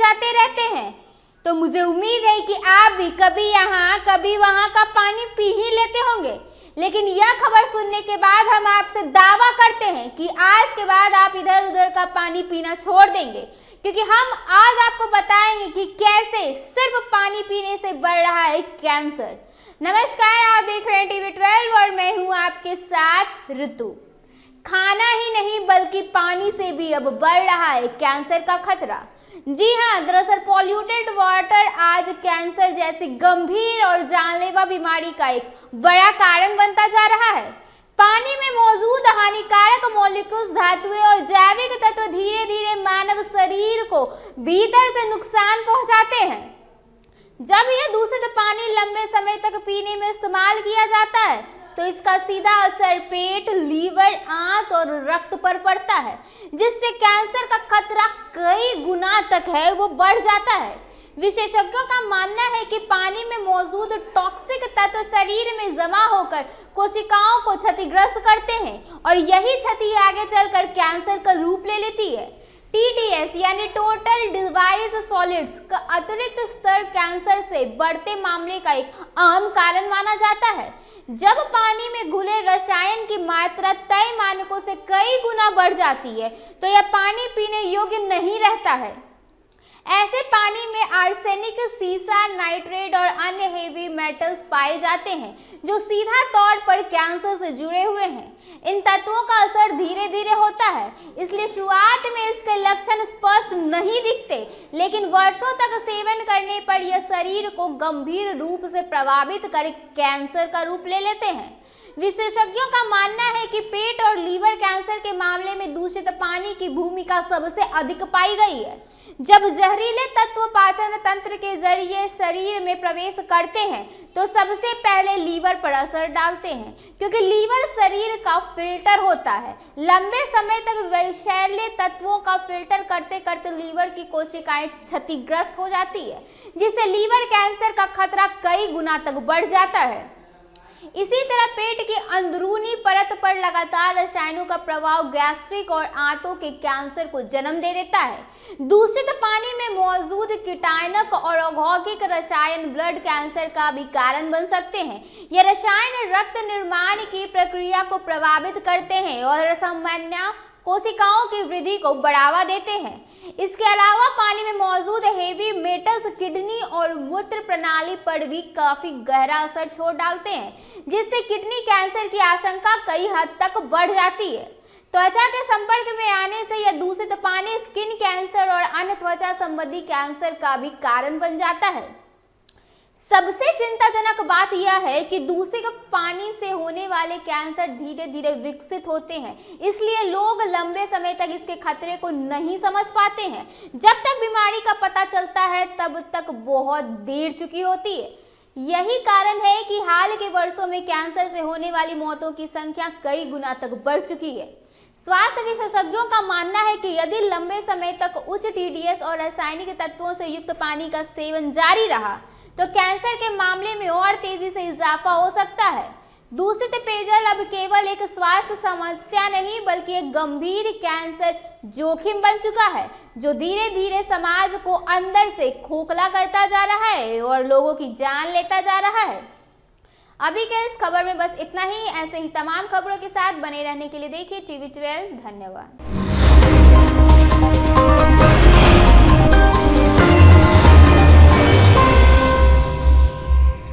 जाते रहते हैं। तो मुझे उम्मीद है कि आप भी कभी यहाँ कभी वहाँ का पानी पी ही लेते होंगे। लेकिन यह खबर सुनने के बाद हम आपसे दावा करते हैं कि आज के बाद आप इधर उधर का पानी पीना छोड़ देंगे, क्योंकि हम आज आपको बताएंगे कि कैसे सिर्फ पानी पीने से बढ़ रहा है कैंसर। नमस्कार, आप देख रहे हैं टीवी 12 और मैं हूं आपके साथ ऋतु। खाना ही नहीं बल्कि पानी से भी अब बढ़ रहा है कैंसर का खतरा। जी हाँ, दरअसल पॉल्यूटेड वाटर आज कैंसर जैसी गंभीर और जानलेवा बीमारी का एक बड़ा कारण बनता जा रहा है। पानी में मौजूद हानिकारक मॉलिक्यूल्स, धातुएं और जैविक तत्व धीरे धीरे मानव शरीर को भीतर से नुकसान पहुंचाते हैं। जब यह दूषित पानी लंबे समय तक पीने में इस्तेमाल किया जाता है तो इसका सीधा असर पेट, लीवर, आंत और रक्त पर पड़ता है, जिससे कैंसर का खतरा कई गुना तक है वो बढ़ जाता है। विशेषज्ञों का मानना है कि पानी में मौजूद टॉक्सिक तत्व शरीर में जमा होकर कोशिकाओं को क्षतिग्रस्त करते हैं और यही क्षति आगे चलकर कैंसर का रूप ले लेती है। TDS यानी टोटल डिवाइस सॉलिड्स का अतिरिक्त स्तर कैंसर से बढ़ते मामले का एक आम कारण माना जाता है। जब पानी में घुले रसायन की मात्रा तय मानकों से कई गुना बढ़ जाती है तो यह पानी पीने योग्य नहीं रहता है। ऐसे पानी में आर्सेनिक, सीसा, नाइट्रेट और अन्य हेवी मेटल्स पाए जाते हैं जो सीधा तौर पर कैंसर से जुड़े हुए हैं। इन तत्वों का असर धीरे धीरे होता है, इसलिए शुरुआत में इसके लक्षण स्पष्ट नहीं दिखते, लेकिन वर्षों तक सेवन करने पर यह शरीर को गंभीर रूप से प्रभावित कर कैंसर का रूप ले लेते हैं। विशेषज्ञों का मानना है कि पेट और लीवर कैंसर के मामले में दूषित पानी की भूमिका सबसे अधिक पाई गई है। जब जहरीले तत्व पाचन तंत्र के जरिए शरीर में प्रवेश करते हैं तो सबसे पहले लीवर पर असर डालते हैं, क्योंकि लीवर शरीर का फिल्टर होता है। लंबे समय तक विषैले तत्वों का फिल्टर करते करते लीवर की कोशिकाएं क्षतिग्रस्त हो जाती है, जिससे लीवर कैंसर का खतरा कई गुना तक बढ़ जाता है। इसी तरह पेट की अंदरूनी परत पर लगातार रसायनों का प्रभाव गैस्ट्रिक और आंतों के कैंसर को जन्म दे देता है। दूषित पानी में मौजूद कीटाणु और औद्योगिक रसायन ब्लड कैंसर का भी कारण बन सकते हैं। यह रसायन रक्त निर्माण की प्रक्रिया को प्रभावित करते हैं और सामान्य कोशिकाओं की वृद्धि को बढ़ावा देते हैं। इसके अलावा पानी में मौजूद हेवी मेटल्स किडनी और मूत्र प्रणाली पर भी काफी गहरा असर छोड़ डालते हैं, जिससे किडनी कैंसर की आशंका कई हद तक बढ़ जाती है। त्वचा के संपर्क में आने से यह दूषित पानी स्किन कैंसर और अन्य त्वचा संबंधी कैंसर का भी कारण बन जाता है। सबसे चिंताजनक बात यह है कि दूषित पानी से होने वाले कैंसर धीरे धीरे विकसित होते हैं, इसलिए लोग लंबे समय तक इसके खतरे को नहीं समझ पाते हैं। जब तक बीमारी का पता चलता है तब तक बहुत देर चुकी होती है। यही कारण है कि हाल के वर्षों में कैंसर से होने वाली मौतों की संख्या कई गुना तक बढ़ चुकी है। स्वास्थ्य विशेषज्ञों का मानना है कि यदि लंबे समय तक उच्च TDS और रासायनिक तत्वों से युक्त पानी का सेवन जारी रहा तो कैंसर के मामले में और तेजी से इजाफा हो सकता है। दूषित पेयजल अब केवल एक स्वास्थ्य समस्या नहीं बल्कि एक गंभीर कैंसर जोखिम बन चुका है, जो धीरे धीरे समाज को अंदर से खोखला करता जा रहा है और लोगों की जान लेता जा रहा है। अभी के इस खबर में बस इतना ही। ऐसे ही तमाम खबरों के साथ बने रहने के लिए देखिए टीवी 12। धन्यवाद।